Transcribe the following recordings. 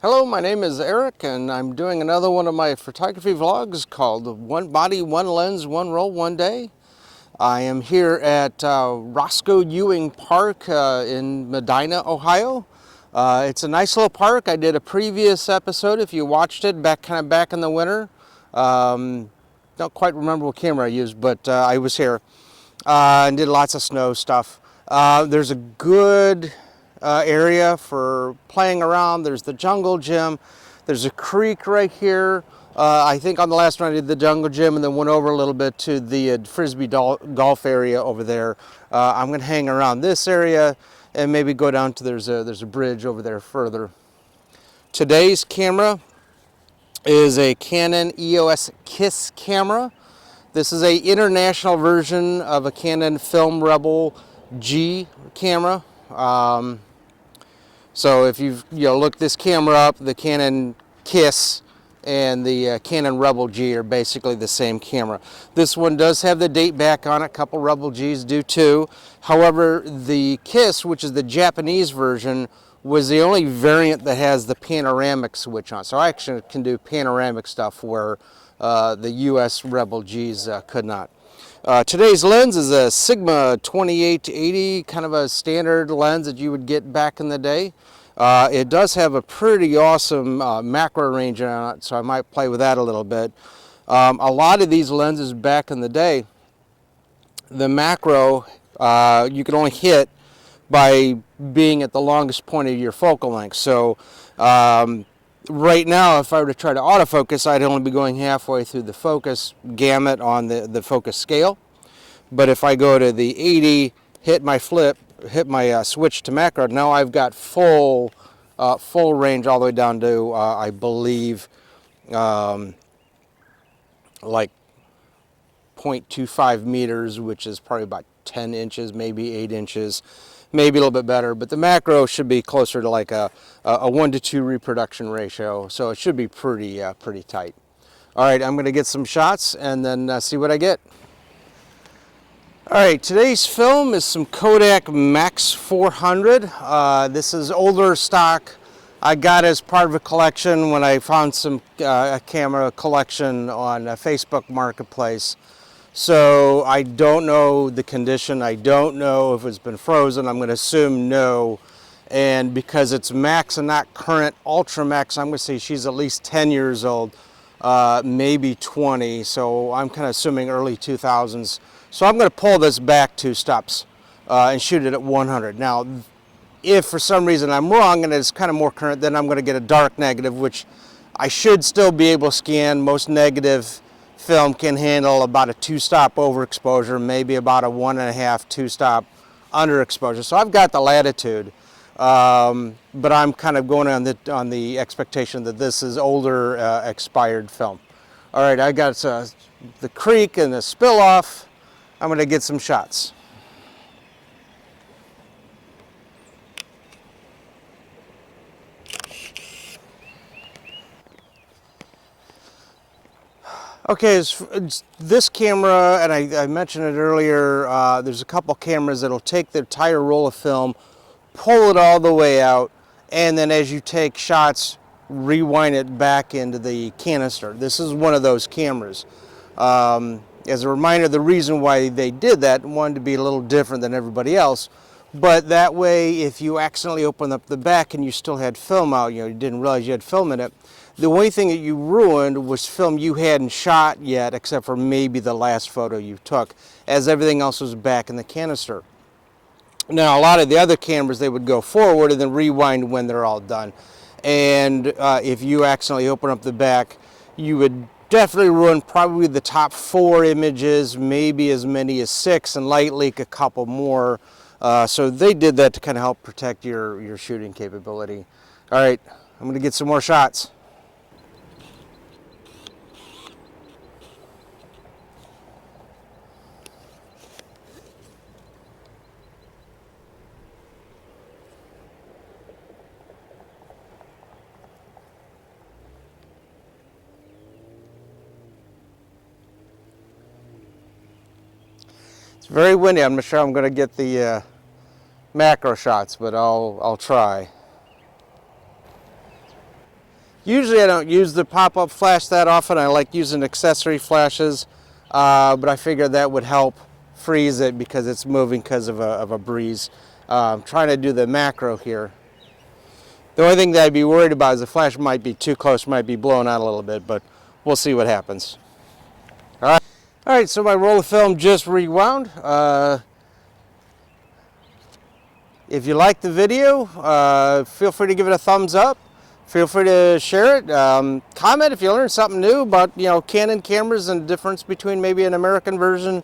Hello, my name is Eric and I'm doing another one of my photography vlogs called One Body, One Lens, One Roll, One Day. I am here at Roscoe Ewing Park in Medina, Ohio. It's a nice little park. I did a previous episode, if you watched it, back in the winter. Don't quite remember what camera I used, but I was here and did lots of snow stuff. There's a good area for playing around. There's the jungle gym. There's a creek right here. I think on the last one I did the jungle gym and then went over a little bit to the frisbee golf area over there. I'm going to hang around this area and maybe go down to there's a bridge over there further. Today's camera is a Canon EOS KISS camera. This is a international version of a Canon Film Rebel G camera. So if you look this camera up, the Canon KISS and the Canon Rebel G are basically the same camera. This one does have the date back on it. A couple Rebel Gs do too. However, the KISS, which is the Japanese version, was the only variant that has the panoramic switch on. So I actually can do panoramic stuff where the US Rebel Gs could not. Today's lens is a Sigma 2880, kind of a standard lens that you would get back in the day. It does have a pretty awesome macro range on it, so I might play with that a little bit. A lot of these lenses back in the day, the macro you could only hit by being at the longest point of your focal length. So right now, if I were to try to autofocus, I'd only be going halfway through the focus gamut on the focus scale. But if I go to the 80, hit my switch to macro, now I've got full range all the way down to, I believe, like 0.25 meters, which is probably about 10 inches, maybe 8 inches. Maybe a little bit better, but the macro should be closer to like a 1-to-2 reproduction ratio, so it should be pretty tight. All right, I'm going to get some shots and then see what I get. All right, today's film is some Kodak Max 400. This is older stock. I got as part of a collection when I found some camera collection on Facebook Marketplace. So I don't know the condition. I don't know if it's been frozen. I'm going to assume no. And because it's Max and not current Ultra Max, I'm going to say she's at least 10 years old, maybe 20. So I'm kind of assuming early 2000s. So I'm going to pull this back 2 steps and shoot it at 100. Now, if for some reason I'm wrong and it's kind of more current, then I'm going to get a dark negative, which I should still be able to scan. Most negative film can handle about a 2-stop overexposure, maybe about a 1.5, 2-stop underexposure. So I've got the latitude, but I'm kind of going on the expectation that this is older, expired film. All right, I got the creek and the spill off. I'm going to get some shots. Okay, this camera, and I mentioned it earlier, there's a couple cameras that'll take the entire roll of film, pull it all the way out, and then as you take shots, rewind it back into the canister. This is one of those cameras. As a reminder, the reason why they did that, wanted to be a little different than everybody else, but that way if you accidentally open up the back and you still had film out, you didn't realize you had film in it, the only thing that you ruined was film you hadn't shot yet, except for maybe the last photo you took, as everything else was back in the canister. Now, a lot of the other cameras, they would go forward and then rewind when they're all done. And if you accidentally open up the back, you would definitely ruin probably the top 4 images, maybe as many as 6, and light leak a couple more. So they did that to kind of help protect your shooting capability. All right, I'm going to get some more shots. It's very windy. I'm not sure I'm going to get the macro shots, but I'll try. Usually I don't use the pop-up flash that often. I like using accessory flashes, but I figured that would help freeze it because it's moving because of a breeze. I'm trying to do the macro here. The only thing that I'd be worried about is the flash might be too close, might be blown out a little bit, but we'll see what happens. All right, so my roll of film just rewound. If you like the video, feel free to give it a thumbs up. Feel free to share it. Comment if you learned something new about, you know, Canon cameras and the difference between maybe an American version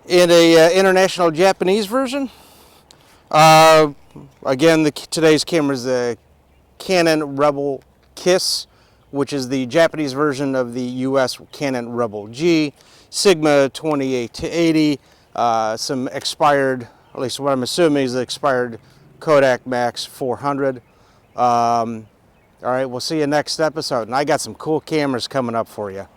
and a international Japanese version. Again, today's camera is the Canon Rebel Kiss, which is the Japanese version of the US Canon Rebel G, Sigma 28 to 80, some expired, at least what I'm assuming is the expired Kodak Max 400. All right, we'll see you next episode, and I got some cool cameras coming up for you.